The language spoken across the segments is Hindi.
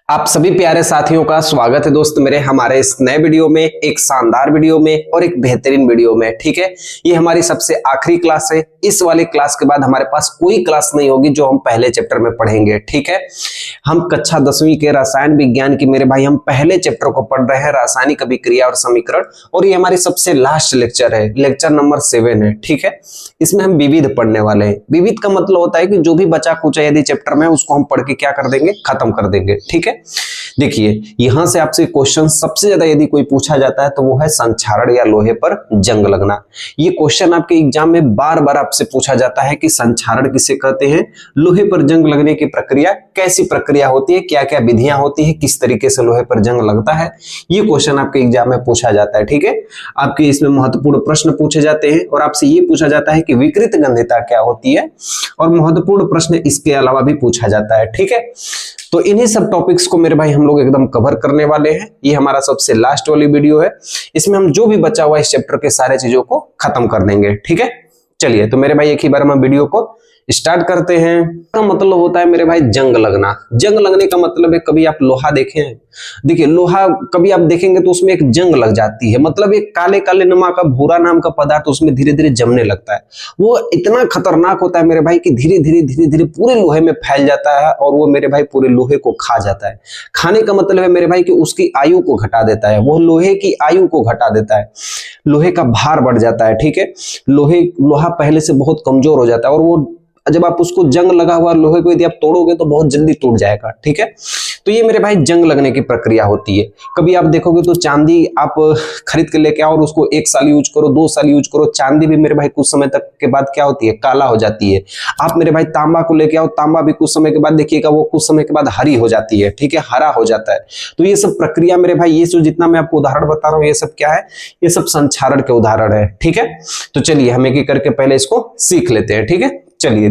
आप सभी प्यारे साथियों का स्वागत है दोस्त मेरे हमारे इस नए वीडियो में, एक शानदार वीडियो में और एक बेहतरीन वीडियो में। ठीक है, ये हमारी सबसे आखिरी क्लास है। इस वाले क्लास के बाद हमारे पास कोई क्लास नहीं होगी जो हम पहले चैप्टर में पढ़ेंगे। ठीक है, हम कक्षा 10वीं के रसायन विज्ञान की मेरे भाई हम पहले चैप्टर को पढ़ रहे हैं, रासायनिक अभिक्रिया और समीकरण, और ये हमारी सबसे लास्ट लेक्चर है, लेक्चर नंबर 7 है। ठीक है, इसमें हम विविध पढ़ने वाले हैं। विविध का मतलब होता है कि जो भी बचा कुचा यदि चैप्टर में उसको हम पढ़ के क्या कर देंगे, खत्म कर देंगे। ठीक है, देखिए यहां से आपसे क्वेश्चन सबसे ज्यादा यदि कोई पूछा जाता है तो वो है संक्षारण या लोहे पर जंग लगना। ये क्वेश्चन आपके एग्जाम में बार बार आपसे पूछा जाता है कि संक्षारण किसे कहते हैं, लोहे पर जंग लगने की प्रक्रिया कैसी प्रक्रिया होती है, क्या क्या विधियां होती है, किस तरीके से लोहे पर जंग लगता है। ये क्वेश्चन आपके एग्जाम में पूछा जाता है। ठीक है, आपके इसमें महत्वपूर्ण प्रश्न पूछे जाते हैं और आपसे ये पूछा जाता है कि विकृत गंध्यता क्या होती है, और महत्वपूर्ण प्रश्न इसके अलावा भी पूछा जाता है। ठीक है, तो इन्हीं सब टॉपिक्स को मेरे भाई हम लोग एकदम कवर करने वाले हैं। ये हमारा सबसे लास्ट वाली वीडियो है, इसमें हम जो भी बचा हुआ इस चैप्टर के सारे चीजों को खत्म कर देंगे। ठीक है, चलिए तो मेरे भाई एक ही बार हम वीडियो को स्टार्ट करते हैं। का मतलब होता है मेरे भाई जंग लगना। जंग लगने का मतलब है, कभी आप लोहा देखे हैं, देखिए लोहा कभी आप देखेंगे तो उसमें एक जंग लग जाती है, मतलब एक काले काले नमा का भूरा नाम का पदार्थ उसमें धीरे धीरे जमने लगता है। वो इतना खतरनाक होता है मेरे भाई कि धीरे धीरे पूरे लोहे में फैल जाता है और वो मेरे भाई पूरे लोहे को खा जाता है। खाने का मतलब है मेरे भाई कि उसकी आयु को घटा देता है, वो लोहे की आयु को घटा देता है, लोहे का भार बढ़ जाता है। ठीक है, लोहा पहले से बहुत कमजोर हो जाता है और वो जब आप उसको जंग लगा हुआ लोहे को यदि आप तोड़ोगे तो बहुत जल्दी टूट जाएगा। ठीक है, तो ये मेरे भाई जंग लगने की प्रक्रिया होती है। कभी आप देखोगे तो चांदी आप खरीद के लेके आओ और उसको 1 साल यूज करो, 2 साल यूज करो, चांदी भी मेरे भाई कुछ समय तक के बाद क्या होती है, काला हो जाती है। आप मेरे भाई तांबा को लेके आओ, तांबा भी कुछ समय के बाद देखिएगा वो कुछ समय के बाद हरी हो जाती है। ठीक है, हरा हो जाता है। तो ये सब प्रक्रिया मेरे भाई, ये जो जितना मैं आपको उदाहरण बता रहा हूँ ये सब क्या है, ये सब संक्षारण के उदाहरण है। ठीक है, तो चलिए हम एक एक करके पहले इसको सीख लेते हैं। ठीक है, चलिए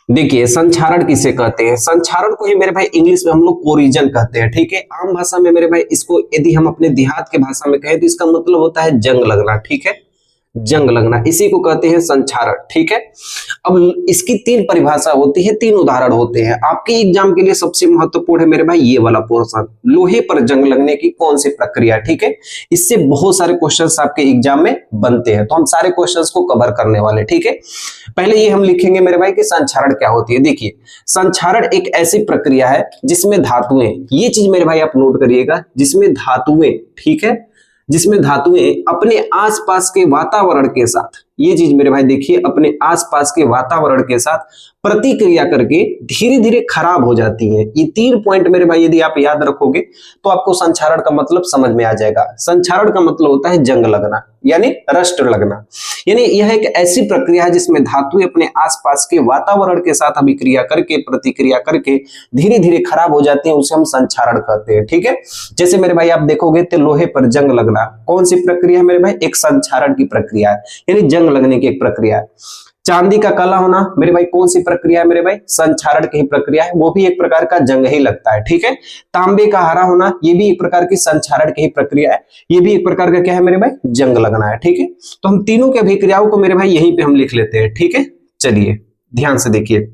देखिए संक्षारण किसे कहते हैं। संक्षारण को ही मेरे भाई इंग्लिश में हम लोग कोरिजन कहते हैं। ठीक है, आम भाषा में मेरे भाई इसको यदि हम अपने देहात के भाषा में कहें तो इसका मतलब होता है जंग लगना। ठीक है, जंग लगना, इसी को कहते हैं संक्षारण। ठीक है, अब इसकी 3 परिभाषा होती है, 3 उदाहरण होते हैं। आपके एग्जाम के लिए सबसे महत्वपूर्ण है मेरे भाई ये वाला पोर्शन, लोहे पर जंग लगने की कौन सी प्रक्रिया। ठीक है, इससे बहुत सारे क्वेश्चंस आपके एग्जाम में बनते हैं, तो हम सारे क्वेश्चंस को कवर करने वाले। ठीक है, पहले ये हम लिखेंगे मेरे भाई कि संक्षारण क्या होती है। देखिए संक्षारण एक ऐसी प्रक्रिया है जिसमें धातुएं, ये चीज मेरे भाई आप नोट करिएगा, जिसमें धातुएं, ठीक है, जिसमें धातुएं अपने आसपास के वातावरण के साथ, ये चीज मेरे भाई देखिए, अपने आसपास के वातावरण के साथ प्रतिक्रिया करके धीरे धीरे खराब हो जाती है। ये 3 पॉइंट मेरे भाई यदि आप याद रखोगे तो आपको संक्षारण का मतलब समझ में आ जाएगा। संक्षारण का मतलब होता है जंग लगना, यानी रस्ट लगना, यानी यह एक ऐसी प्रक्रिया है जिसमें धातुएं अपने आसपास के वातावरण के साथ अभिक्रिया करके, प्रतिक्रिया करके धीरे धीरे खराब हो जाती है, उसे हम संक्षारण कहते हैं। ठीक है, जैसे मेरे भाई आप देखोगे तो लोहे पर जंग लगना कौन सी प्रक्रिया है मेरे भाई, एक संक्षारण की प्रक्रिया है, यानी जंग लगने की एक प्रक्रिया है। चांदी का काला होना मेरे भाई कौन सी प्रक्रिया है मेरे भाई, संक्षारण की ही प्रक्रिया है, वो भी एक प्रकार का जंग ही लगता है। ठीक है, तांबे का हरा होना ये भी एक प्रकार की संक्षारण की ही प्रक्रिया है, ये भी एक प्रकार का क्या है मेरे भाई, जंग लगना है। ठीक है, तो हम तीनों के अभिक्रियाओं को मेरे भाई यहीं पे हम लिख लेते हैं। ठीक है, चलिए ध्यान से देखिए,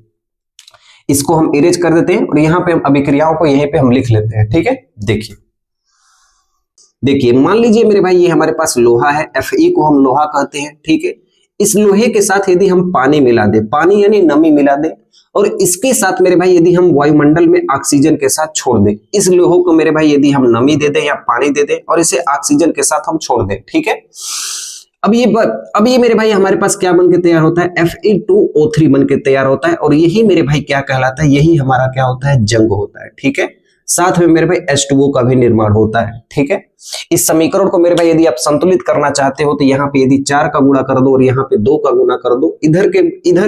इसको हम इरेज कर देते हैं और यहाँ पे हम अभिक्रियाओं को यहीं पे हम लिख लेते हैं। ठीक है, देखिए मान लीजिए मेरे भाई ये हमारे पास लोहा है, Fe को हम लोहा कहते हैं। ठीक है, इस लोहे के साथ यदि हम पानी मिला दे, पानी यानी नमी मिला दे, और इसके साथ मेरे भाई यदि हम वायुमंडल में ऑक्सीजन के साथ छोड़ दें, इस लोहे को मेरे भाई यदि हम नमी दे दें या पानी दे दें और इसे ऑक्सीजन के साथ हम छोड़ दें। ठीक है, अब ये मेरे भाई हमारे पास क्या बन के तैयार होता है, Fe2O3 बन के तैयार होता है, और यही मेरे भाई क्या कहलाता है, यही हमारा क्या होता है, जंग होता है। ठीक है, साथ में मेरे भाई H2O का भी निर्माण होता है। ठीक है, इस समीकरण को मेरे भाई यदि आप संतुलित करना चाहते हो तो यहाँ पे यदि 4 का गुणा कर दो और यहाँ पे 2 का गुणा कर दो, इधर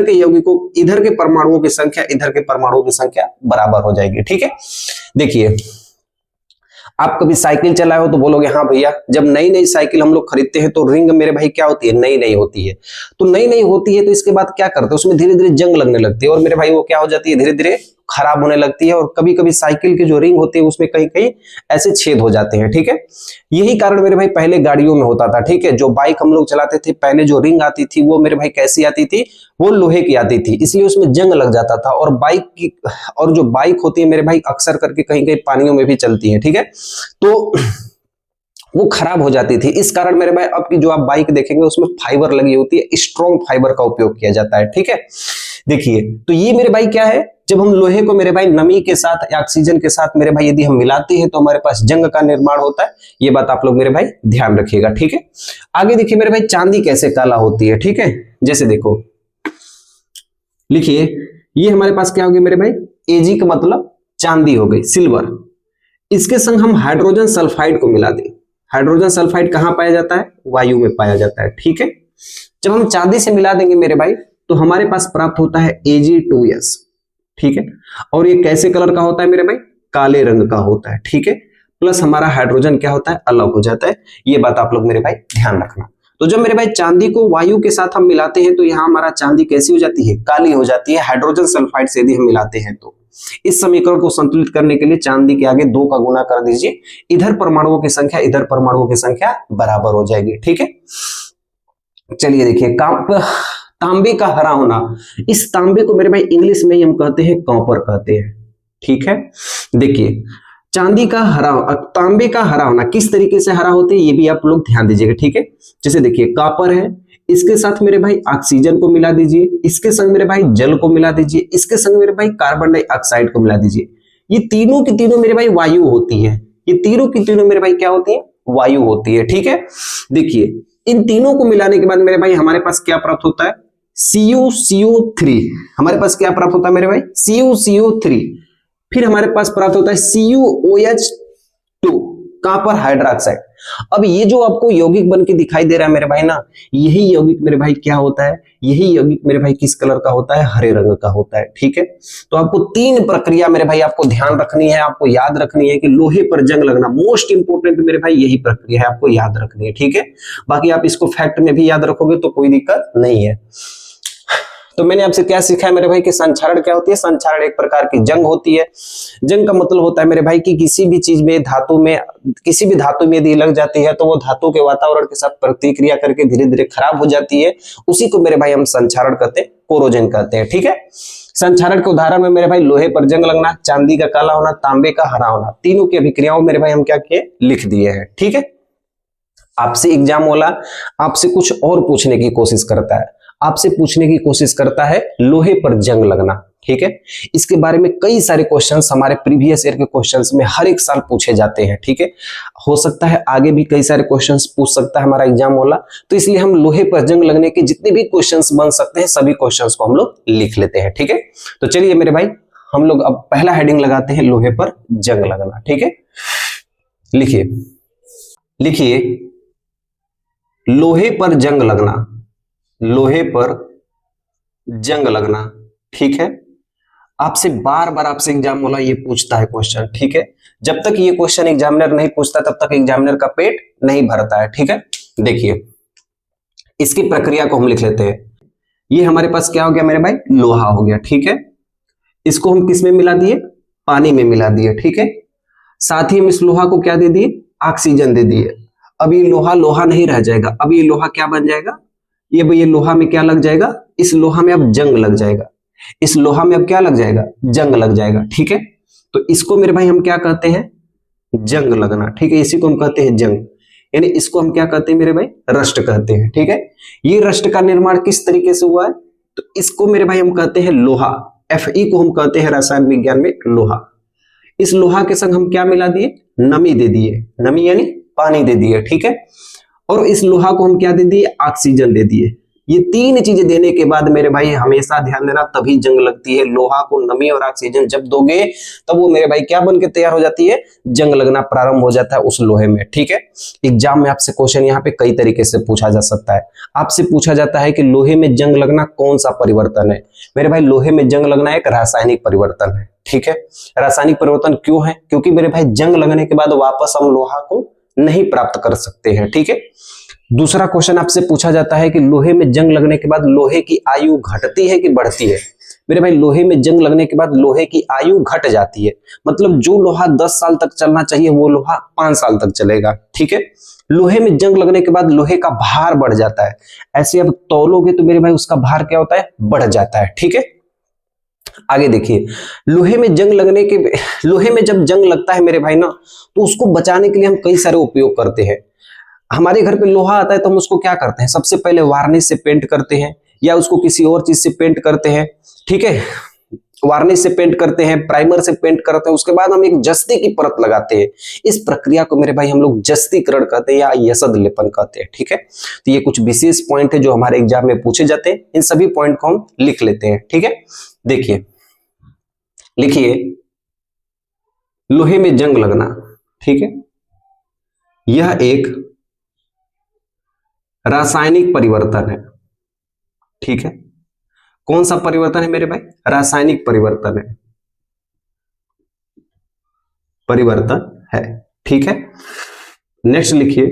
के यौगिकों, इधर के परमाणुओं की संख्या इधर के परमाणुओं की संख्या बराबर हो जाएगी। ठीक है, देखिए आप कभी साइकिल चलाए हो तो बोलोगे हाँ भैया, जब नई नई साइकिल हम लोग खरीदते हैं तो रिंग मेरे भाई क्या होती है, नई नई होती है। तो नई नई होती है तो इसके बाद क्या करते हैं, उसमें धीरे धीरे जंग लगने लगती है और मेरे भाई वो क्या हो जाती है, धीरे धीरे खराब होने लगती है और कभी कभी साइकिल की जो रिंग होती है उसमें कहीं कहीं ऐसे छेद हो जाते हैं, ठीक है। यही कारण मेरे भाई पहले गाड़ियों में होता था, ठीक है। जो बाइक हम लोग चलाते थे पहले जो रिंग आती थी वो मेरे भाई कैसी आती थी, वो लोहे की आती थी, इसलिए उसमें जंग लग जाता था। और जो बाइक होती है मेरे भाई अक्सर करके कहीं कहीं पानियों में भी चलती है, ठीक है, तो वो खराब हो जाती थी। इस कारण मेरे भाई अब की जो आप बाइक देखेंगे उसमें फाइबर लगी होती है, स्ट्रॉन्ग फाइबर का उपयोग किया जाता है, ठीक है। देखिए तो ये मेरे भाई क्या है, जब हम लोहे को मेरे भाई नमी के साथ या ऑक्सीजन के साथ मेरे भाई यदि हम मिलाते हैं तो हमारे पास जंग का निर्माण होता है। ये बात आप लोग मेरे भाई ध्यान रखिएगा, ठीक है। आगे देखिए मेरे भाई चांदी कैसे काला होती है, ठीक है। जैसे देखो लिखिए, ये हमारे पास क्या हो गया मेरे भाई, एजी का मतलब चांदी हो गई, सिल्वर। इसके संग हम हाइड्रोजन सल्फाइड को मिला दें। हाइड्रोजन सल्फाइड कहां पाया जाता है, वायु में पाया जाता है, ठीक है। जब हम चांदी से मिला देंगे मेरे भाई तो हमारे पास प्राप्त होता है Ag2S, ठीक है। और ये कैसे कलर का होता है मेरे भाई, काले रंग का होता है, ठीक है। प्लस हमारा हाइड्रोजन क्या होता है, अलग हो जाता है। ये बात आप लोग मेरे भाई ध्यान रखना। तो जब मेरे भाई चांदी को वायु के साथ हम मिलाते हैं तो यहाँ हमारा चांदी कैसी हो जाती है, काली हो जाती है। हाइड्रोजन सल्फाइड से यदि हम मिलाते हैं तो इस समीकरण को संतुलित करने के लिए चांदी के आगे 2 का गुना कर दीजिए, इधर परमाणुओं की संख्या इधर परमाणुओं की संख्या बराबर हो जाएगी, ठीक है। चलिए देखिए तांबे का हरा होना, इस तांबे को मेरे भाई इंग्लिश में हम कहते हैं कॉपर कहते हैं, ठीक है। देखिए चांदी का हरा, तांबे का हरा होना किस तरीके से हरा होते हैं ये भी आप लोग ध्यान दीजिएगा, ठीक है। जैसे देखिए कॉपर है, इसके साथ मेरे भाई ऑक्सीजन को मिला दीजिए, इसके संग मेरे भाई जल को मिला दीजिए, इसके संग मेरे भाई कार्बन डाइऑक्साइड को मिला दीजिए। ये तीनों की तीनों मेरे भाई वायु होती है, ये तीनों की तीनों मेरे भाई क्या होती है, वायु होती है, ठीक है। देखिए इन तीनों को मिलाने के बाद मेरे भाई हमारे पास क्या प्राप्त होता है, CuCO3। हमारे पास क्या प्राप्त होता है मेरे भाई, CuCO3। फिर हमारे पास प्राप्त होता है CuOH2, कॉपर हाइड्रोक्साइड। अब ये जो आपको यौगिक बन के दिखाई दे रहा है मेरे भाई ना, यही यौगिक मेरे भाई क्या होता है, यही यौगिक मेरे भाई किस कलर का होता है, हरे रंग का होता है, ठीक है। तो आपको 3 प्रक्रिया मेरे भाई आपको ध्यान रखनी है, आपको याद रखनी है कि लोहे पर जंग लगना मोस्ट इंपोर्टेंट मेरे भाई यही प्रक्रिया है, आपको याद रखनी है, ठीक है। बाकी आप इसको फैक्ट में भी याद रखोगे तो कोई दिक्कत नहीं है। तो मैंने आपसे क्या सीखा है मेरे भाई कि संक्षारण क्या होती है, संक्षारण एक प्रकार की जंग होती है। जंग का मतलब होता है मेरे भाई कि किसी भी चीज में धातु में, किसी भी धातु में यदि लग जाती है तो वो धातु के वातावरण के साथ प्रतिक्रिया करके धीरे धीरे खराब हो जाती है, उसी को मेरे भाई हम संक्षारण कहते हैं, कोरोजन कहते हैं, ठीक है। संक्षारण के उदाहरण में मेरे भाई लोहे पर जंग लगना, चांदी का काला होना, तांबे का हरा होना, तीनों की अभिक्रियाओं मेरे भाई हम क्या किए, लिख दिए हैं, ठीक है। आपसे एग्जाम वाला आपसे कुछ और पूछने की कोशिश करता है, आपसे पूछने की कोशिश करता है लोहे पर जंग लगना, ठीक है। इसके बारे में कई सारे क्वेश्चंस हमारे प्रीवियस ईयर के क्वेश्चंस में हर एक साल पूछे जाते हैं, ठीक है। हो सकता है आगे भी कई सारे क्वेश्चंस पूछ सकता है हमारा एग्जाम वाला, तो इसलिए हम लोहे पर जंग लगने के जितने भी क्वेश्चंस बन सकते हैं सभी क्वेश्चंस को हम लोग लिख लेते हैं, ठीक है। तो चलिए मेरे भाई हम लोग अब पहला हेडिंग लगाते हैं, लोहे पर जंग लगना, ठीक है। लिखिए लिखिए लोहे पर जंग लगना, लोहे पर जंग लगना, ठीक है। आपसे बार बार आपसे एग्जाम वाला ये पूछता है क्वेश्चन, ठीक है। जब तक ये क्वेश्चन एग्जामिनर नहीं पूछता तब तक एग्जामिनर का पेट नहीं भरता है, ठीक है। देखिए इसकी प्रक्रिया को हम लिख लेते हैं। ये हमारे पास क्या हो गया मेरे भाई, लोहा हो गया, ठीक है। इसको हम किस में मिला दिए, पानी में मिला दिए, ठीक है। साथ ही हम इस लोहा को क्या दे दिए, ऑक्सीजन दे दिए। अब ये लोहा लोहा नहीं रह जाएगा, अब ये लोहा क्या बन जाएगा, ये लोहा में क्या लग जाएगा, इस लोहा में अब जंग लग जाएगा, इस लोहा में अब क्या लग जाएगा, जंग लग जाएगा, ठीक है। तो इसको मेरे भाई हम क्या कहते हैं, जंग लगना, ठीक है। इसी को हम कहते हैं जंग, यानी इसको हम क्या कहते हैं मेरे भाई, रस्ट कहते हैं, ठीक है। ये रस्ट का निर्माण किस तरीके से हुआ है, तो इसको मेरे भाई हम कहते हैं लोहा, Fe को हम कहते हैं रसायन विज्ञान में लोहा। इस लोहा के संग हम क्या मिला दिए, नमी दे दिए, नमी यानी पानी दे दिए, ठीक है। और इस लोहा को हम क्या दे दिए, ऑक्सीजन दे दिए। ये 3 चीजें देने के बाद मेरे भाई हमेशा ध्यान देना तभी जंग लगती है। लोहा को नमी और ऑक्सीजन जब दोगे तब वो मेरे भाई क्या बन के तैयार हो जाती है, जंग लगना प्रारंभ हो जाता है उस लोहे में, ठीक है। एग्जाम में आपसे क्वेश्चन यहाँ पे कई तरीके से पूछा जा सकता है। आपसे पूछा जाता है कि लोहे में जंग लगना कौन सा परिवर्तन है। मेरे भाई लोहे में जंग लगना एक रासायनिक परिवर्तन है, ठीक है। रासायनिक परिवर्तन क्यों है, क्योंकि मेरे भाई जंग लगने के बाद वापस हम लोहा को नहीं प्राप्त कर सकते हैं, ठीक है। दूसरा क्वेश्चन आपसे पूछा जाता है कि लोहे में जंग लगने के बाद लोहे की आयु घटती है कि बढ़ती है। मेरे भाई लोहे में जंग लगने के बाद लोहे की आयु घट जाती है, मतलब जो लोहा 10 साल तक चलना चाहिए वो लोहा 5 साल तक चलेगा। ठीक है, लोहे में जंग लगने के बाद लोहे का भार बढ़ जाता है। ऐसे अब तौलोगे तो मेरे भाई उसका भार क्या होता है, बढ़ जाता है। ठीक है, आगे देखिए, लोहे में जब जंग लगता है मेरे भाई ना, तो उसको बचाने के लिए हम कई सारे उपयोग करते हैं। हमारे घर पे लोहा आता है तो हम उसको क्या करते हैं, सबसे पहले वार्निश से पेंट करते हैं या उसको किसी और चीज से पेंट करते हैं। ठीक है, वार्निश से पेंट करते हैं, प्राइमर से पेंट करते हैं, उसके बाद हम एक जस्ती की परत लगाते हैं। इस प्रक्रिया को मेरे भाई हम लोग जस्तीकरण कहते हैं या यशद लेपन कहते हैं। ठीक है, तो ये कुछ विशेष पॉइंट है जो हमारे एग्जाम में पूछे जाते हैं, इन सभी पॉइंट को हम लिख लेते हैं। ठीक है, देखिए लिखिए, लोहे में जंग लगना। ठीक है, यह एक रासायनिक परिवर्तन है। ठीक है, कौन सा परिवर्तन है मेरे भाई, रासायनिक परिवर्तन है। ठीक है, नेक्स्ट लिखिए,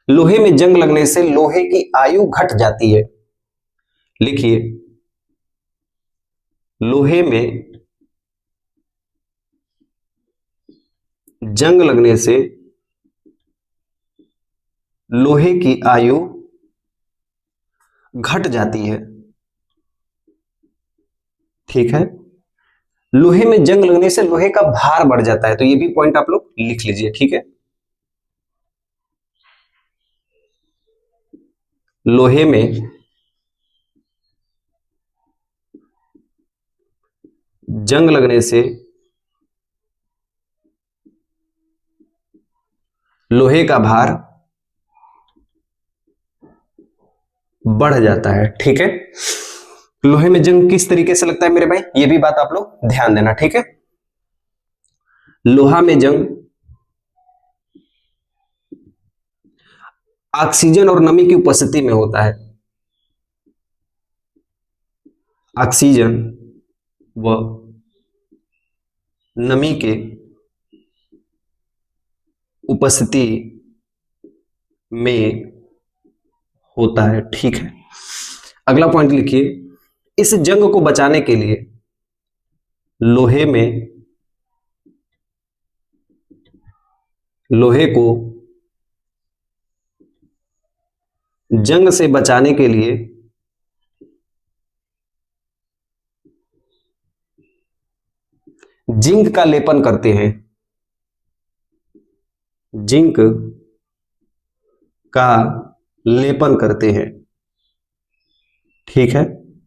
लोहे में जंग लगने से लोहे की आयु घट जाती है। लिखिए, लोहे में जंग लगने से लोहे की आयु घट जाती है। ठीक है, लोहे में जंग लगने से लोहे का भार बढ़ जाता है, तो ये भी पॉइंट आप लोग लिख लीजिए। ठीक है, लोहे में जंग लगने से लोहे का भार बढ़ जाता है। ठीक है, लोहे में जंग किस तरीके से लगता है मेरे भाई, ये भी बात आप लोग ध्यान देना। ठीक है, लोहा में जंग ऑक्सीजन और नमी की उपस्थिति में होता है। ऑक्सीजन व नमी के उपस्थिति में होता है। ठीक है, अगला पॉइंट लिखिए, इस जंग को बचाने के लिए लोहे को जंग से बचाने के लिए जिंक का लेपन करते हैं। जिंक का लेपन करते हैं। ठीक है,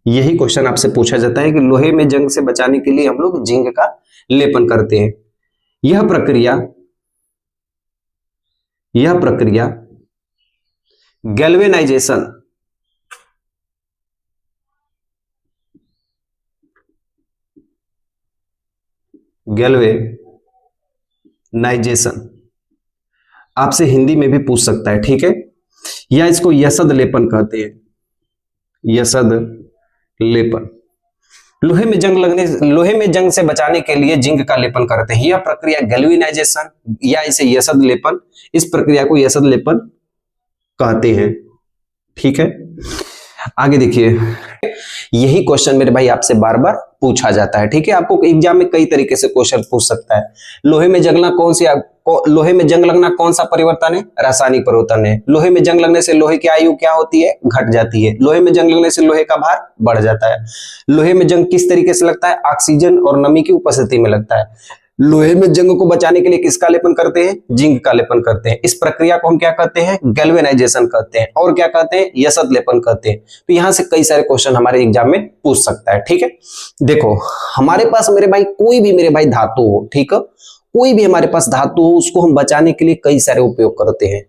यही क्वेश्चन आपसे पूछा जाता है कि लोहे में जंग से बचाने के लिए हम लोग जिंक का लेपन करते हैं। यह प्रक्रिया गैल्वेनाइजेशन आपसे हिंदी में भी पूछ सकता है। ठीक है, या इसको यशद लेपन कहते हैं। यशद लेपन, लोहे में जंग से बचाने के लिए जिंक का लेपन करते हैं। यह प्रक्रिया गैल्वेनाइजेशन या इसे यशद लेपन, इस प्रक्रिया को यशद लेपन कहते हैं। ठीक है, आगे देखिए, यही क्वेश्चन मेरे भाई आपसे बार बार पूछा जाता है। ठीक है, आपको एग्जाम में कई तरीके से क्वेश्चन पूछ सकता है। लोहे में जंग लगना कौन सा परिवर्तन है, रासायनिक परिवर्तन है। लोहे में जंग लगने से लोहे की आयु क्या होती है, घट जाती है। लोहे में जंग लगने से लोहे का भार बढ़ जाता है। लोहे में जंग किस तरीके से लगता है, ऑक्सीजन और नमी की उपस्थिति में लगता है। लोहे में जंग को बचाने के लिए किसका लेपन करते हैं, जिंक का लेपन करते हैं। इस प्रक्रिया को हम क्या कहते हैं, गैल्वेनाइजेशन कहते हैं, और क्या कहते हैं, यशद लेपन कहते हैं। तो यहां से कई सारे क्वेश्चन हमारे एग्जाम में पूछ सकता है। ठीक है, देखो हमारे पास मेरे भाई कोई भी मेरे भाई धातु हो, ठीक है, कोई भी हमारे पास धातु हो, उसको हम बचाने के लिए कई सारे उपयोग करते हैं।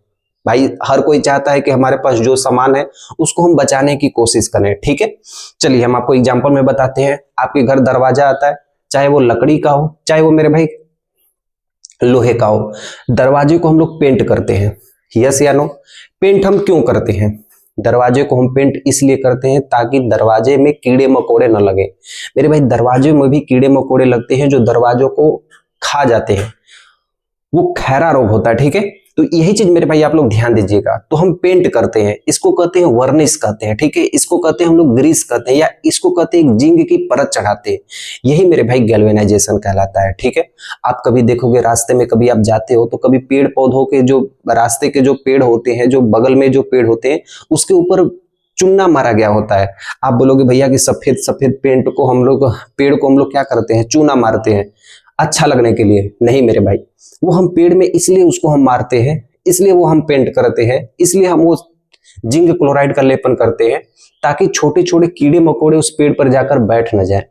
भाई हर कोई चाहता है कि हमारे पास जो सामान है उसको हम बचाने की कोशिश करें। ठीक है, चलिए हम आपको एग्जांपल में बताते हैं। आपके घर दरवाजा आता है, चाहे वो लकड़ी का हो, चाहे वो मेरे भाई लोहे का हो, दरवाजे को हम लोग पेंट करते हैं। यस या नो, पेंट हम क्यों करते हैं, दरवाजे को हम पेंट इसलिए करते हैं ताकि दरवाजे में कीड़े मकोड़े न लगे। मेरे भाई दरवाजे में भी कीड़े मकोड़े लगते हैं जो दरवाजों को खा जाते हैं, वो खैरा रोग होता है। ठीक है, तो यही चीज मेरे भाई आप लोग ध्यान दीजिएगा। तो हम पेंट करते हैं, इसको कहते हैं वर्निश कहते हैं, ठीक है, इसको कहते हैं हम लोग ग्रीस कहते हैं, या इसको कहते हैं जिंक की परत चढ़ाते हैं। यही मेरे भाई गैल्वेनाइजेशन कहलाता है, ठीक है। आप कभी देखोगे रास्ते में कभी आप जाते हो तो कभी पेड़ पौधों के जो रास्ते के जो पेड़ होते हैं, जो बगल में जो पेड़ होते हैं, उसके ऊपर चूना मारा गया होता है। आप बोलोगे भैया कि सफेद सफेद पेंट को हम लोग, पेड़ को हम लोग क्या करते हैं, चूना मारते हैं अच्छा लगने के लिए। नहीं मेरे भाई, वो हम पेड़ में इसलिए उसको हम मारते हैं, इसलिए वो हम पेंट करते हैं, इसलिए हम वो जिंक क्लोराइड का लेपन करते हैं, ताकि छोटे छोटे कीड़े मकोड़े उस पेड़ पर जाकर बैठ न जाए।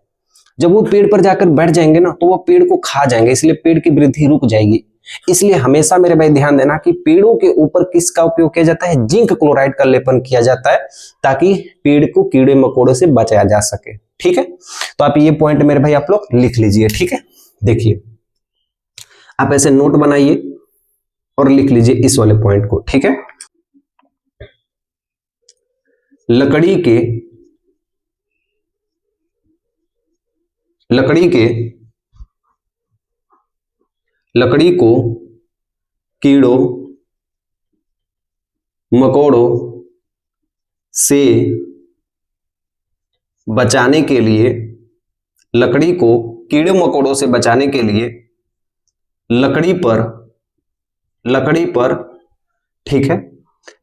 जब वो पेड़ पर जाकर बैठ जाएंगे ना, तो वो पेड़ को खा जाएंगे, इसलिए पेड़ की वृद्धि रुक जाएगी। इसलिए हमेशा मेरे भाई ध्यान देना कि पेड़ों के ऊपर किसका उपयोग किया जाता है, जिंक क्लोराइड का लेपन किया जाता है, ताकि पेड़ को कीड़े मकोड़ों से बचाया जा सके, ठीक है। तो आप ये पॉइंट मेरे भाई आप लोग लिख लीजिए, ठीक है। देखिए आप ऐसे नोट बनाइए और लिख लीजिए इस वाले पॉइंट को, ठीक है। लकड़ी को कीड़ों मकोड़ों से बचाने के लिए, लकड़ी को कीड़े मकोड़ों से बचाने के लिए लकड़ी पर, ठीक है,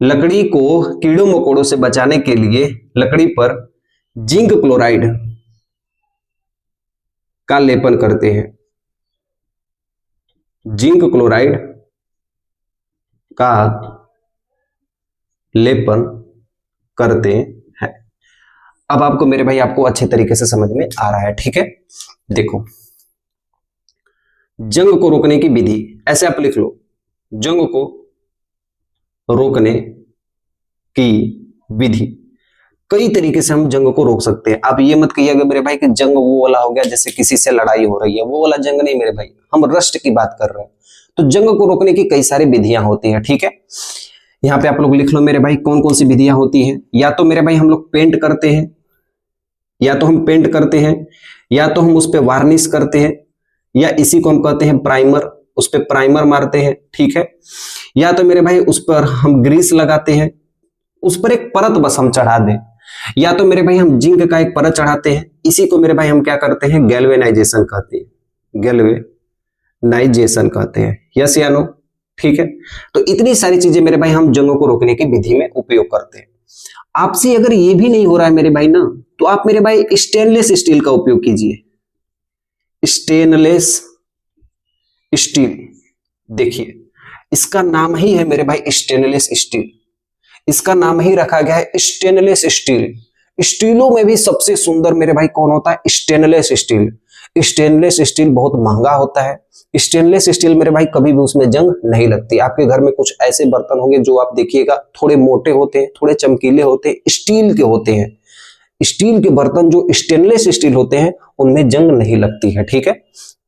लकड़ी को कीड़ों मकोड़ों से बचाने के लिए लकड़ी पर जिंक क्लोराइड का लेपन करते हैं, जिंक क्लोराइड का लेपन करते हैं। अब आपको मेरे भाई आपको अच्छे तरीके से समझ में आ रहा है, ठीक है। देखो जंग को रोकने की विधि, ऐसे आप लिख लो, जंग को रोकने की विधि। कई तरीके से हम जंग को रोक सकते हैं। आप ये मत कहिएगा मेरे भाई कि जंग वो वाला हो गया जैसे किसी से लड़ाई हो रही है, वो वाला जंग नहीं मेरे भाई, हम रस्ट की बात कर रहे हैं। तो जंग को रोकने की कई सारी विधियां होती हैं, ठीक है। यहाँ पे आप लोग लिख लो मेरे भाई कौन कौन सी विधियां होती हैं। या तो मेरे भाई हम लोग पेंट करते हैं, या तो हम पेंट करते हैं, या तो हम उस पर वार्निश करते हैं, या इसी को हम कहते हैं प्राइमर, उस पर प्राइमर मारते हैं, ठीक है। या तो मेरे भाई उस पर हम ग्रीस लगाते हैं, उस पर एक परत बस हम चढ़ा दें, या तो मेरे भाई हम जिंक का एक परत चढ़ाते हैं, इसी को मेरे भाई हम क्या करते हैं, गैल्वेनाइजेशन कहते हैं, गैल्वेनाइजेशन कहते हैं। यस या नो, ठीक है। तो इतनी सारी चीजें मेरे भाई हम जंगों को रोकने की विधि में उपयोग करते हैं। आपसे अगर ये भी नहीं हो रहा है मेरे भाई ना, तो आप मेरे भाई स्टेनलेस स्टील का उपयोग कीजिए, स्टेनलेस स्टील। देखिए इसका नाम ही है मेरे भाई स्टेनलेस स्टील, इसका नाम ही रखा गया है स्टेनलेस स्टील। स्टीलों में भी सबसे सुंदर मेरे भाई कौन होता है, स्टेनलेस स्टील। स्टेनलेस स्टील बहुत महंगा होता है। स्टेनलेस स्टील मेरे भाई कभी भी उसमें जंग नहीं लगती। आपके घर में कुछ ऐसे बर्तन होंगे जो आप देखिएगा थोड़े मोटे होते हैं, थोड़े चमकीले होते हैं, स्टील के होते हैं। स्टील के बर्तन जो स्टेनलेस स्टील होते हैं उनमें जंग नहीं लगती है, ठीक है।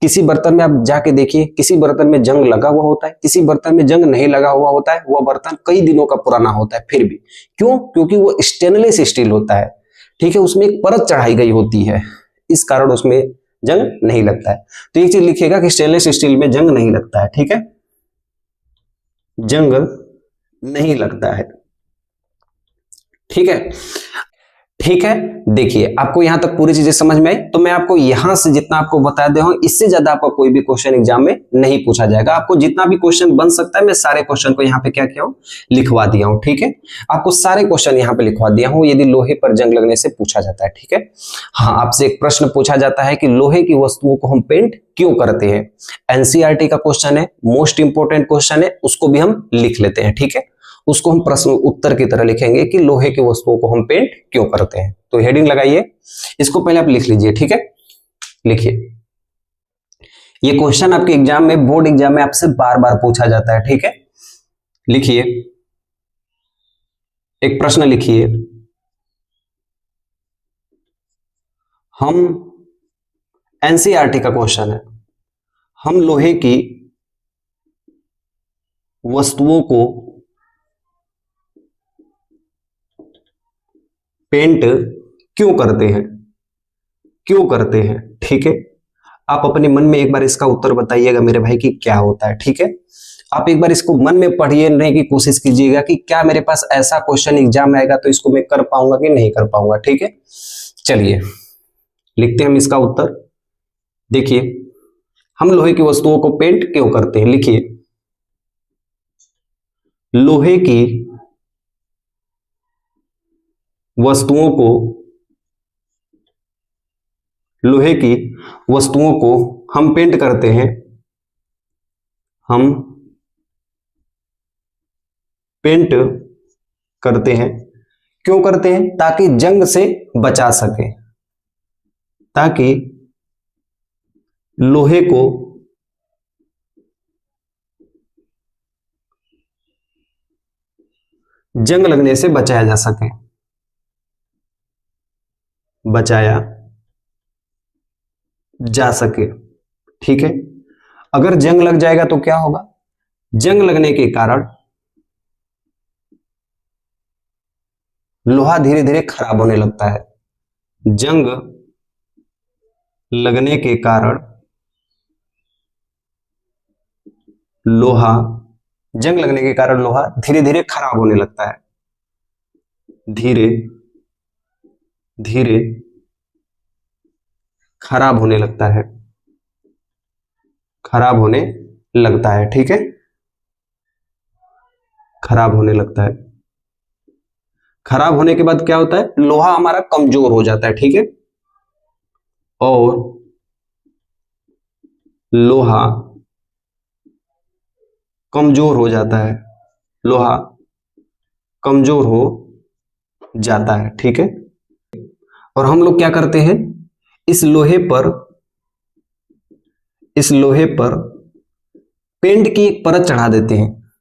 किसी बर्तन में आप जाके देखिए, किसी बर्तन में जंग लगा हुआ होता है, किसी बर्तन में जंग नहीं लगा हुआ होता है, वह बर्तन कई दिनों का पुराना होता है फिर भी। क्यों? क्योंकि वो स्टेनलेस स्टील होता है, ठीक है, उसमें एक परत चढ़ाई गई होती है, इस कारण उसमें जंग नहीं लगता है। तो एक चीज लिखिएगा कि स्टेनलेस स्टील में जंग नहीं लगता है, ठीक है, जंग नहीं लगता है, ठीक है। ठीक है, देखिए आपको यहां तक पूरी चीजें समझ में आई। तो मैं आपको यहां से जितना आपको बता दे हूं, इससे ज्यादा आपका कोई भी क्वेश्चन एग्जाम में नहीं पूछा जाएगा। आपको जितना भी क्वेश्चन बन सकता है मैं सारे क्वेश्चन को यहाँ पे क्या किया हूं, लिखवा दिया हूं, ठीक है। आपको सारे क्वेश्चन यहाँ पे लिखवा दिया हूं यदि लोहे पर जंग लगने से पूछा जाता है, ठीक है। हाँ, आपसे एक प्रश्न पूछा जाता है कि लोहे की वस्तुओं को हम पेंट क्यों करते हैं। एनसीईआरटी का क्वेश्चन है, मोस्ट इंपोर्टेंट क्वेश्चन है, उसको भी हम लिख लेते हैं, ठीक है। उसको हम प्रश्न उत्तर की तरह लिखेंगे कि लोहे की वस्तुओं को हम पेंट क्यों करते हैं। तो हेडिंग लगाइए, इसको पहले आप लिख लीजिए, ठीक है। लिखिए, ये क्वेश्चन आपके एग्जाम में, बोर्ड एग्जाम में आपसे बार बार पूछा जाता है, ठीक है। लिखिए, एक प्रश्न लिखिए, हम एनसीईआरटी का क्वेश्चन है, हम लोहे की वस्तुओं को पेंट क्यों करते हैं, क्यों करते हैं, ठीक है। आप अपने मन में एक बार इसका उत्तर बताइएगा मेरे भाई कि क्या होता है, ठीक है। आप एक बार इसको मन में पढ़ने की कोशिश कीजिएगा कि क्या मेरे पास ऐसा क्वेश्चन एग्जाम में आएगा तो इसको मैं कर पाऊंगा कि नहीं कर पाऊंगा। ठीक है, चलिए लिखते हैं हम इसका उत्तर। देखिए, हम लोहे की वस्तुओं को पेंट क्यों करते हैं? लिखिए, लोहे की वस्तुओं को हम पेंट करते हैं, हम पेंट करते हैं। क्यों करते हैं? ताकि जंग से बचा सके, ताकि लोहे को जंग लगने से बचाया जा सके, बचाया जा सके। ठीक है, अगर जंग लग जाएगा तो क्या होगा? जंग लगने के कारण लोहा धीरे धीरे खराब होने लगता है। जंग लगने के कारण लोहा धीरे धीरे खराब होने लगता है, धीरे धीरे खराब होने लगता है, खराब होने लगता है। ठीक है, खराब होने लगता है। खराब होने के बाद क्या होता है? लोहा हमारा कमजोर हो जाता है। ठीक है, और लोहा कमजोर हो जाता है, लोहा कमजोर हो जाता है। ठीक है, और हम लोग क्या करते हैं? इस लोहे पर पेंट की एक परत चढ़ा देते हैं,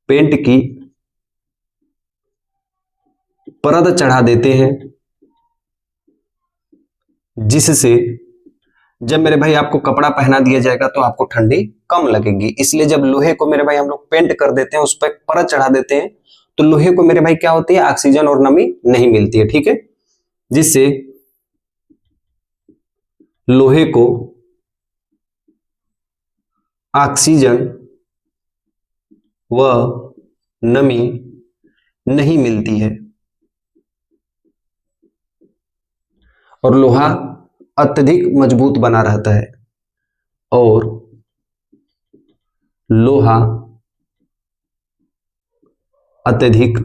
पेंट की परत चढ़ा देते हैं, जिससे जब मेरे भाई आपको कपड़ा पहना दिया जाएगा तो आपको ठंडी कम लगेगी। इसलिए जब लोहे को मेरे भाई हम लोग पेंट कर देते हैं, उस पर परत चढ़ा देते हैं, तो लोहे को मेरे भाई क्या होती है? ऑक्सीजन और नमी नहीं मिलती है। ठीक है, जिससे लोहे को ऑक्सीजन व नमी नहीं मिलती है और लोहा अत्यधिक मजबूत बना रहता है, और लोहा अत्यधिक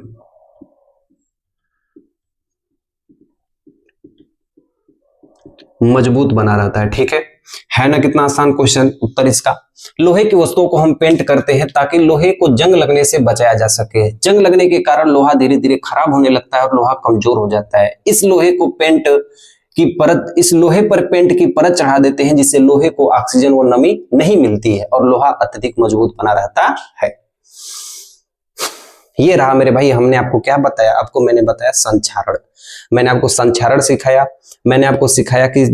मजबूत बना रहता है। ठीक है ना? कितना आसान क्वेश्चन उत्तर इसका। लोहे की वस्तुओं को हम पेंट करते हैं ताकि लोहे को जंग लगने से बचाया जा सके। जंग लगने के कारण लोहा धीरे धीरे खराब होने लगता है और लोहा कमजोर हो जाता है। इस लोहे पर पेंट की परत चढ़ा देते हैं, जिससे लोहे को ऑक्सीजन व नमी नहीं मिलती है और लोहा अत्यधिक मजबूत बना रहता है। ये रहा मेरे भाई, हमने आपको क्या बताया? आपको मैंने बताया संक्षारण। मैंने आपको संक्षारण सिखाया, मैंने आपको सिखाया कि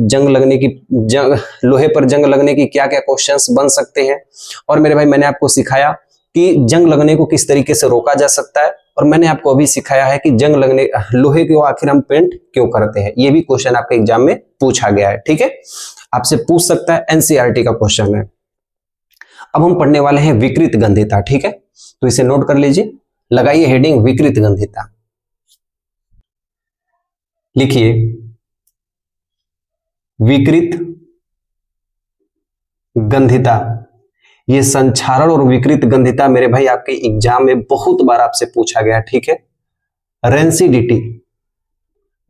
लोहे पर जंग लगने की क्या क्या क्वेश्चंस बन सकते हैं, और मेरे भाई मैंने आपको सिखाया कि जंग लगने को किस तरीके से रोका जा सकता है, और मैंने आपको अभी सिखाया है कि लोहे को आखिर हम पेंट क्यों करते हैं। ये भी क्वेश्चन आपके एग्जाम में पूछा गया है। ठीक है, आपसे पूछ सकता है, एनसीईआरटी का क्वेश्चन है। अब हम पढ़ने वाले हैं विकृत गंधिता। ठीक है, तो इसे नोट कर लीजिए, लगाइए हेडिंग विकृत गंधिता। लिखिए, विकृत गंधिता। ये संक्षारण और विकृत गंधिता मेरे भाई आपके एग्जाम में बहुत बार आपसे पूछा गया। ठीक है, रेंसिडिटी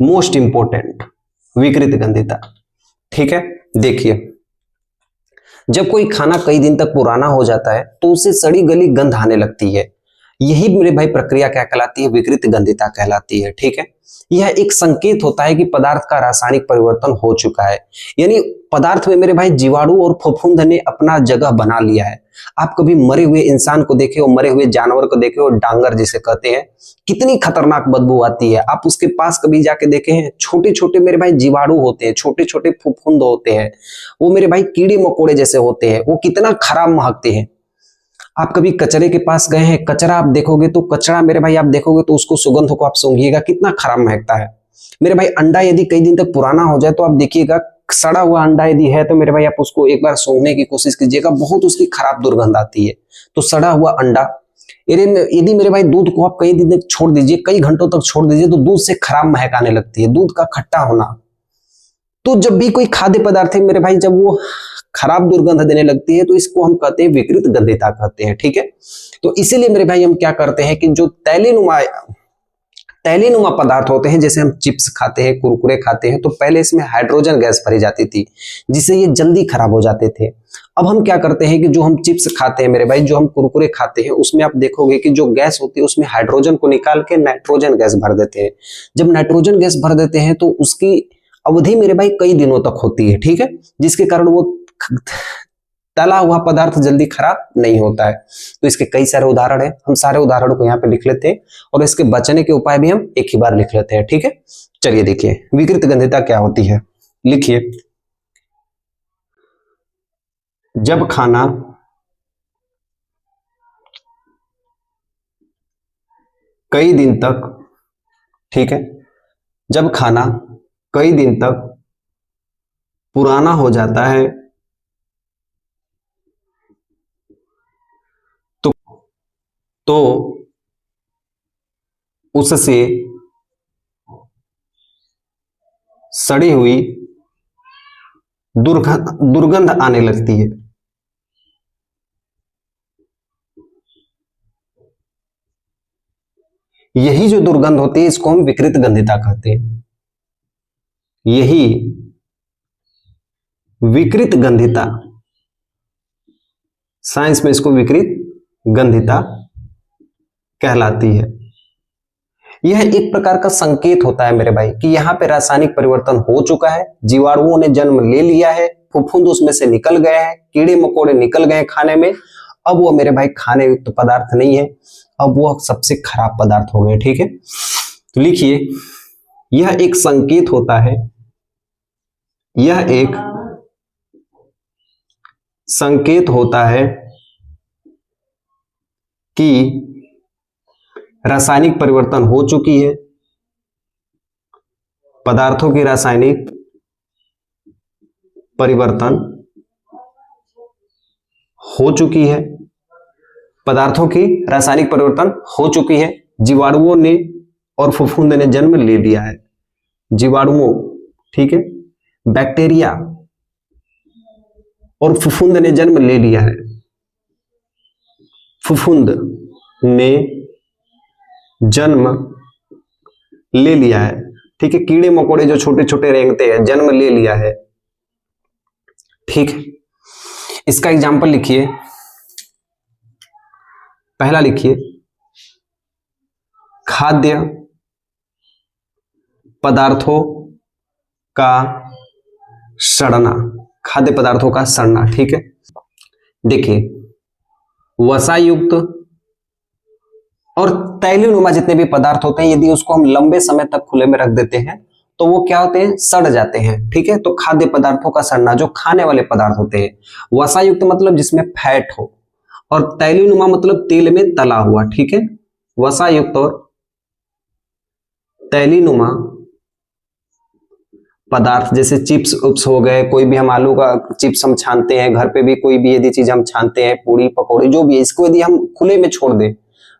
मोस्ट इंपोर्टेंट, विकृत गंधिता। ठीक है, देखिए, जब कोई खाना कई दिन तक पुराना हो जाता है तो उसे सड़ी गली गंध आने लगती है। यही मेरे भाई प्रक्रिया क्या कहलाती है? विकृत गंधिता कहलाती है। ठीक है, यह एक संकेत होता है कि पदार्थ का रासायनिक परिवर्तन हो चुका है, यानी पदार्थ में मेरे भाई जीवाणु और फफूंद ने अपना जगह बना लिया है। आप कभी मरे हुए इंसान को देखे हो, मरे हुए जानवर को देखे हो, डांगर जिसे कहते हैं, कितनी खतरनाक बदबू आती है। आप उसके पास कभी जाके देखे हैं? छोटे छोटे मेरे भाई जीवाणु होते हैं, छोटे छोटे फफूंद होते हैं, वो मेरे भाई कीड़े मकोड़े जैसे होते हैं, वो कितना खराब महकते हैं। आप कभी कचरे के पास गए हैं? कचरा आप देखोगे तो कचरा मेरे भाई आप देखोगे तो उसको सुगंध को आप सूंघिएगा, कितना खराब महकता है। मेरे भाई अंडा यदि कई दिन तक पुराना हो जाए तो आप देखिएगा सड़ा हुआ अंडा यदि है तो मेरे भाई आप उसको एक बार सूंघने की कोशिश कीजिएगा, बहुत उसकी खराब दुर्गंध आती है। तो सड़ा हुआ अंडा, यदि मेरे भाई दूध को आप कई दिन तक छोड़ दीजिए, कई घंटों तक छोड़ दीजिए, तो दूध से खराब महक आने लगती है, दूध का खट्टा होना। तो जब भी कोई खाद्य पदार्थ है मेरे भाई, जब वो खराब दुर्गंध देने लगती है तो इसको हम कहते हैं विकृत गंधिता कहते हैं, ठीक है। तो इसीलिए मेरे भाई हम क्या करते हैं कि जो तैलीनुमा पदार्थ होते हैं, जैसे हम चिप्स खाते हैं, कुरकुरे खाते हैं, तो पहले इसमें हाइड्रोजन गैस भरी जाती थी जिससे ये जल्दी खराब हो जाते थे। अब हम क्या करते हैं कि जो हम चिप्स खाते हैं मेरे भाई, जो हम कुरकुरे खाते हैं, उसमें आप देखोगे कि जो गैस होती है उसमें हाइड्रोजन को निकाल के नाइट्रोजन गैस भर देते हैं। जब नाइट्रोजन गैस भर देते हैं तो उसकी अवधि मेरे भाई कई दिनों तक होती है, ठीक है, जिसके कारण वो तला हुआ पदार्थ जल्दी खराब नहीं होता है। तो इसके कई सारे उदाहरण हैं, हम सारे उदाहरणों को यहाँ पे लिख लेते हैं और इसके बचने के उपाय भी हम एक ही बार लिख लेते हैं, ठीक है। चलिए देखिए विकृत गंधिता क्या होती है, लिखिए। जब खाना कई दिन तक, ठीक है, जब खाना कई दिन तक पुराना हो जाता है तो उससे सड़ी हुई दुर्गंध आने लगती है। यही जो दुर्गंध होती है इसको हम विकृत गंधिता कहते हैं। यही विकृत गंधिता, साइंस में इसको विकृत गंधिता कहलाती है। यह एक प्रकार का संकेत होता है मेरे भाई कि यहाँ पे रासायनिक परिवर्तन हो चुका है, जीवाणुओं ने जन्म ले लिया है, फफूंद उसमें से निकल गए हैं, कीड़े मकोड़े निकल गए खाने में। अब वो मेरे भाई खाने युक्त पदार्थ नहीं है, अब वो सबसे खराब पदार्थ हो गए, ठीक है। तो लिखिए, यह एक संकेत होता है, यह एक संकेत होता है कि रासायनिक परिवर्तन हो चुकी है, पदार्थों की रासायनिक परिवर्तन हो चुकी है, पदार्थों की रासायनिक परिवर्तन हो चुकी है, जीवाणुओं ने और फफूंद ने जन्म ले लिया है। जीवाणुओं, ठीक है, बैक्टीरिया और फफूंद ने जन्म ले लिया है। फफूंद ने जन्म ले लिया है, ठीक है, कीड़े मकोड़े जो छोटे छोटे रेंगते हैं जन्म ले लिया है, ठीक है। इसका एग्जाम्पल लिखिए, पहला लिखिए, खाद्य पदार्थों का सड़ना, खाद्य पदार्थों का सड़ना, ठीक है। देखिए, वसा युक्त और तैलीनुमा जितने भी पदार्थ होते हैं, यदि उसको हम लंबे समय तक खुले में रख देते हैं तो वो क्या होते हैं, सड़ जाते हैं, ठीक है। तो खाद्य पदार्थों का सड़ना, जो खाने वाले पदार्थ होते हैं, वसा युक्त मतलब जिसमें फैट हो, और तैलीनुमा मतलब तेल में तला हुआ, ठीक है। वसा युक्त और तैलीनुमा पदार्थ जैसे चिप्स उप्स हो गए, कोई भी हम आलू का चिप्स हम छानते हैं घर पे भी, कोई भी यदि चीज हम छानते हैं, पूरी पकौड़ी जो भी है, इसको यदि हम खुले में छोड़ दें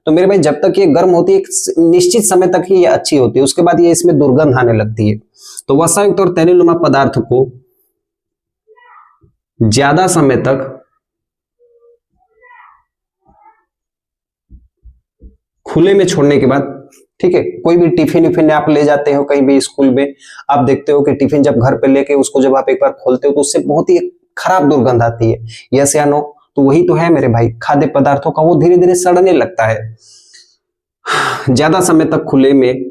तो मेरे भाई जब तक ये गर्म होती है एक निश्चित समय तक ही ये अच्छी होती है, उसके बाद ये इसमें दुर्गंध आने लगती है। तो वसायुक्त और तैलीनुमा पदार्थ को ज्यादा समय तक खुले में छोड़ने के बाद, ठीक है, कोई भी टिफिन विफिन आप ले जाते हो कहीं भी स्कूल में, आप देखते हो कि टिफिन जब घर पे लेके उसको जब आप एक बार खोलते हो तो उससे बहुत ही खराब दुर्गंध आती है, यस या नो। तो वही तो है मेरे भाई, खाद्य पदार्थों का वो धीरे धीरे सड़ने लगता है। ज्यादा समय तक खुले में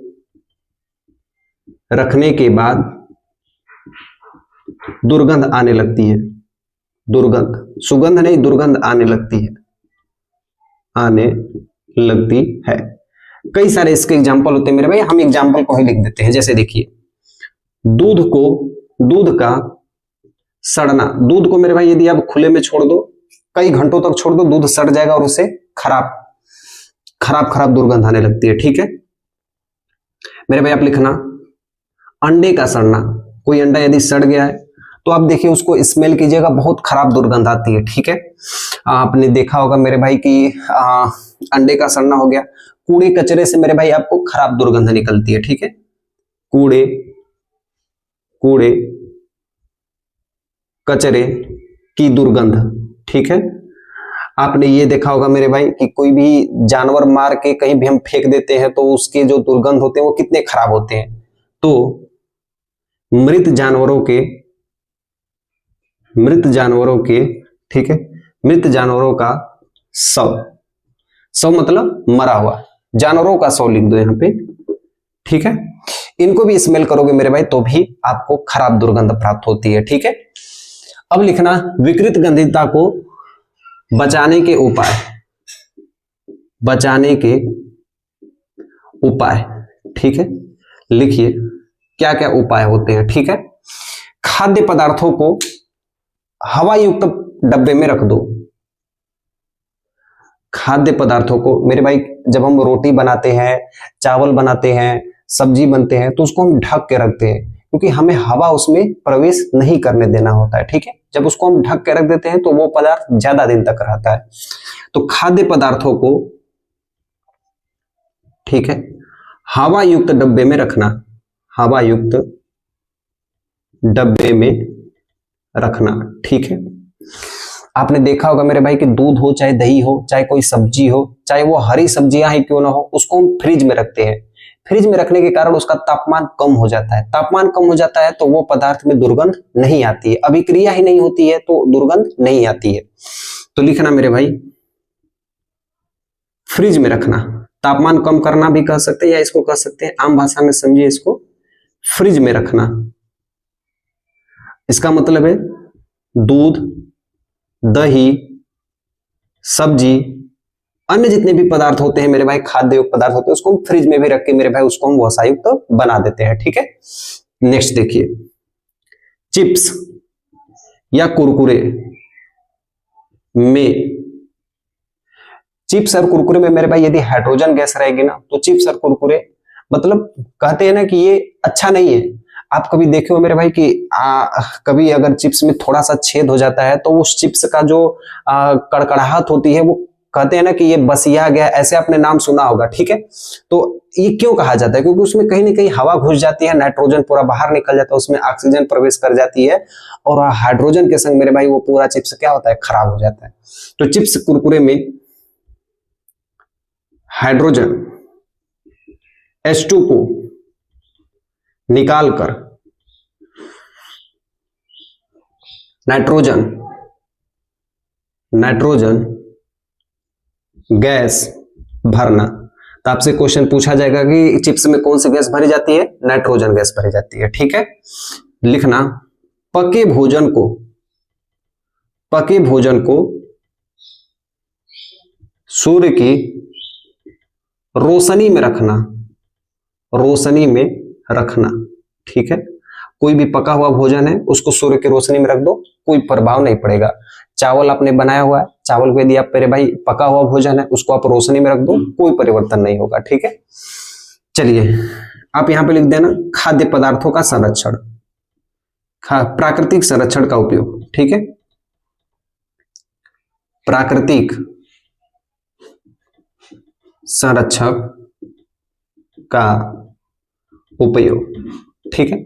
रखने के बाद दुर्गंध आने लगती है, दुर्गंध, सुगंध नहीं, दुर्गंध आने लगती है, आने लगती है। कई सारे इसके एग्जाम्पल होते हैं मेरे भाई, हम एग्जाम्पल को ही लिख देते हैं। जैसे देखिए, दूध का सड़ना, दूध को मेरे भाई यदि आप खुले में छोड़ दो, कई घंटों तक छोड़ दो, दूध सड़ जाएगा और उससे खराब दुर्गंध आने लगती है, ठीक है मेरे भाई। आप लिखना, अंडे का सड़ना, कोई अंडा यदि सड़ गया है तो आप देखिए उसको स्मेल कीजिएगा, बहुत खराब दुर्गंध आती है। ठीक है, आपने देखा होगा मेरे भाई कि अंडे का सड़ना हो गया, कूड़े कचरे से मेरे भाई आपको खराब दुर्गंध निकलती है। ठीक है, कूड़े कूड़े कचरे की दुर्गंध। ठीक है, आपने ये देखा होगा मेरे भाई कि कोई भी जानवर मार के कहीं भी हम फेंक देते हैं तो उसके जो दुर्गंध होते हैं वो कितने खराब होते हैं। तो मृत जानवरों के ठीक है, मृत जानवरों का शव मतलब मरा हुआ, जानवरों का शव लिख दो यहाँ पे। ठीक है, इनको भी स्मेल करोगे मेरे भाई तो भी आपको खराब दुर्गंध प्राप्त होती है। ठीक है, अब लिखना विकृत गंधिता को बचाने के उपाय। ठीक है, लिखिए क्या क्या उपाय होते हैं। ठीक है, खाद्य पदार्थों को हवा युक्त डब्बे में रख दो। खाद्य पदार्थों को मेरे भाई जब हम रोटी बनाते हैं, चावल बनाते हैं, सब्जी बनते हैं तो उसको हम ढक के रखते हैं क्योंकि हमें हवा उसमें प्रवेश नहीं करने देना होता है। ठीक है, जब उसको हम ढक के रख देते हैं तो वो पदार्थ ज्यादा दिन तक रहता है। तो खाद्य पदार्थों को ठीक है हवा युक्त डब्बे में रखना, हवा युक्त डब्बे में रखना। ठीक है, आपने देखा होगा मेरे भाई कि दूध हो चाहे दही हो चाहे कोई सब्जी हो, चाहे वो हरी सब्जियां ही क्यों ना हो, उसको हम फ्रिज में रखते हैं। फ्रिज में रखने के कारण उसका तापमान कम हो जाता है, तापमान कम हो जाता है तो वो पदार्थ में दुर्गंध नहीं आती है, अभिक्रिया ही नहीं होती है तो दुर्गंध नहीं आती है। तो लिखना मेरे भाई फ्रिज में रखना, तापमान कम करना भी कह सकते हैं या इसको कह सकते हैं आम भाषा में समझिए इसको, फ्रिज में रखना। इसका मतलब है दूध, दही, सब्जी, अन्य जितने भी पदार्थ होते हैं मेरे भाई, खाद्य युक्त पदार्थ होते हैं, उसको हम फ्रिज में भी रख के मेरे भाई उसको हम वसायुक्त बना देते हैं। ठीक है, नेक्स्ट देखिए चिप्स या कुरकुरे में, चिप्स और कुरकुरे में मेरे भाई यदि हाइड्रोजन गैस रहेगी ना तो चिप्स और कुरकुरे मतलब कहते हैं ना कि ये अच्छा नहीं है। आप कभी देखे हो मेरे भाई कि कभी अगर चिप्स में थोड़ा सा छेद हो जाता है तो उस चिप्स का जो कड़कड़ाहट होती है वो कहते हैं ना कि ये बसिया गया, ऐसे आपने नाम सुना होगा। ठीक है, तो ये क्यों कहा जाता है? क्योंकि उसमें कहीं ना कहीं हवा घुस जाती है, नाइट्रोजन पूरा बाहर निकल जाता है, उसमें ऑक्सीजन प्रवेश कर जाती है और हाइड्रोजन के संग मेरे भाई वो पूरा चिप्स क्या होता है, खराब हो जाता है। तो चिप्स कुरकुरे में हाइड्रोजन H2 को निकालकर नाइट्रोजन गैस भरना। तो आपसे क्वेश्चन पूछा जाएगा कि चिप्स में कौन सी गैस भरी जाती है, नाइट्रोजन गैस भरी जाती है। ठीक है, लिखना पके भोजन को सूर्य की रोशनी में रखना। ठीक है, कोई भी पका हुआ भोजन है उसको सूर्य की रोशनी में रख दो, कोई प्रभाव नहीं पड़ेगा। चावल आपने बनाया हुआ है, चावल को यदि आप मेरे भाई पका हुआ भोजन है उसको आप रोशनी में रख दो, कोई परिवर्तन नहीं होगा। ठीक है, चलिए आप यहां पे लिख देना खाद्य पदार्थों का संरक्षण, प्राकृतिक संरक्षण का उपयोग। ठीक है, प्राकृतिक संरक्षक का उपयोग। ठीक है,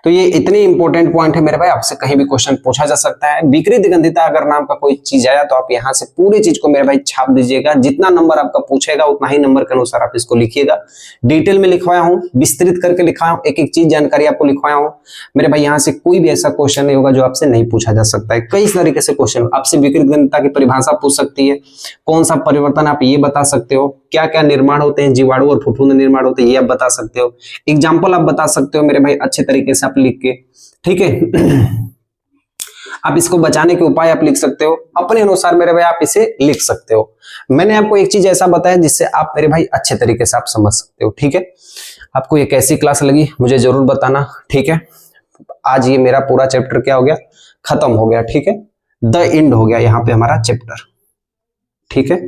तो ये इतने इंपॉर्टेंट पॉइंट है मेरे भाई, आपसे कहीं भी क्वेश्चन पूछा जा सकता है। विकृत गंधिता अगर नाम का कोई चीज आया तो आप यहां से पूरी चीज को मेरे भाई छाप दीजिएगा, जितना नंबर आपका पूछेगा उतना ही नंबर के अनुसार आप इसको लिखिएगा। डिटेल में लिखवाया हूं, विस्तृत करके लिखवाया हूं, एक एक चीज जानकारी आपको लिखवाया हूं मेरे भाई। यहां से कोई भी ऐसा क्वेश्चन नहीं होगा जो आपसे नहीं पूछा जा सकता है। कई तरीके से क्वेश्चन आपसे विकृत गंधिता की परिभाषा पूछ सकती है, कौन सा परिवर्तन आप ये बता सकते हो, क्या क्या निर्माण होते हैं, जीवाणु और फफूंद निर्माण होते हैं ये आप बता सकते हो, एग्जाम्पल आप बता सकते हो मेरे भाई अच्छे तरीके से आप लिख के। ठीक है, आप इसको बचाने के उपाय आप लिख सकते हो अपने अनुसार मेरे भाई, आप इसे लिख सकते हो। मैंने आपको एक चीज ऐसा बताया जिससे आप मेरे भाई अच्छे तरीके से आप समझ सकते हो। ठीक है, आपको ये कैसी क्लास लगी मुझे जरूर बताना। ठीक है, आज ये मेरा पूरा चैप्टर क्या हो गया, खत्म हो गया। ठीक है, द एंड हो गया यहाँ पे हमारा चैप्टर। ठीक है,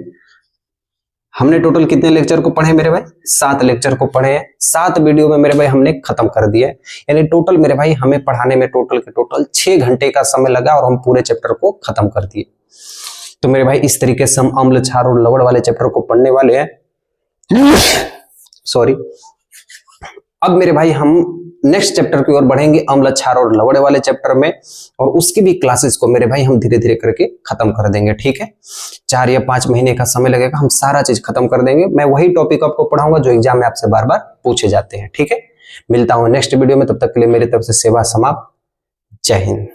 हमने टोटल कितने लेक्चर को पढ़े मेरे भाई? 7 लेक्चर को पढ़े हैं। 7 वीडियो में मेरे भाई हमने खत्म कर दिया, यानी टोटल मेरे भाई हमें पढ़ाने में टोटल 6 घंटे का समय लगा और हम पूरे चैप्टर को खत्म कर दिए। तो मेरे भाई इस तरीके से हम अम्ल, क्षार और लवण वाले चैप्टर को पढ़ने वाले हैं। सॉरी। अब मेरे भाई हम नेक्स्ट चैप्टर की ओर बढ़ेंगे, अम्ल, क्षार और लवण वाले चैप्टर में, और उसकी भी क्लासेस को मेरे भाई हम धीरे धीरे करके खत्म कर देंगे। ठीक है, 4 या 5 महीने का समय लगेगा, हम सारा चीज खत्म कर देंगे। मैं वही टॉपिक आपको पढ़ाऊंगा जो एग्जाम में आपसे बार बार पूछे जाते हैं। ठीक है, मिलता हूं नेक्स्ट वीडियो में, तब तक के लिए मेरी तरफ से सेवा समाप्त। जय हिंद।